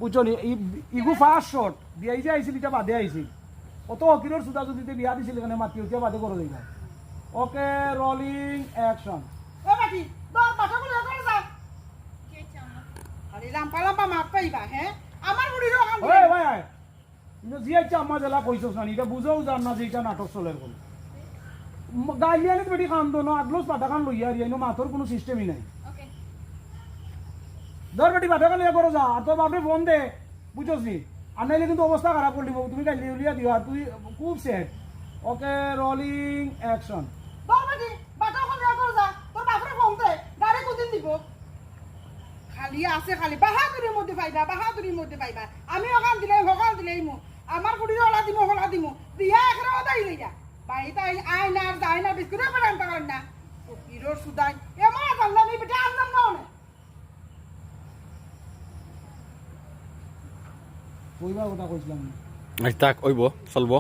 বুঝছো নি ইগু ফার্স্ট শট বিয়াই যে আইছিল এটা বাদে আইছিল অত অকিরোর সুদা যদি বিয়া দিছিল এখানে মাতি উঠিয়া বাদে করে দিলাম ওকে রোলিং অ্যাকশন এ বাকি দর বাটা করে করে যা আরে লাম্পা লাম্পা মাপ পাইবা হ্যাঁ আমার বুড়ি রকম ওই ভাই কিন্তু জি আচ্ছা আম্মা জেলা কইছস না এটা বুঝাও জান না যে এটা নাটক চলের কোন গাইলিয়ানি বেটি খান দো না আগলোস পাটা খান লইয়া রিয়া নো মাথর কোনো সিস্টেমই নাই ওকে দর বেটি পাটা খান লইয়া করো যা আর তো বাপরে ফোন দে বুঝছস নি আর নাইলে কিন্তু অবস্থা খারাপ করে দিব তুমি গাইলি উলিয়া দিও আর তুই খুব সেট ওকে রোলিং অ্যাকশন দর বাকি বাটা করে করে যা তোর বাপরে ফোন দে গাড়ি কোদিন দিব খালি আছে খালি বাহাদুরির মধ্যে পাইবা আমি ওখান দিলাই মু আমার বুড়ির হলা দিমু দিয়া এখানে ওদাই লইয়া বাড়িতে আইনা আর যাই না বিস্কুট করে আনতে পারেন না ও হিরোর সুদাই এমন জানলাম আমি বেটা আনলাম না অনেক কইবার কথা কইছিলাম আজ তাক ওইব চলবো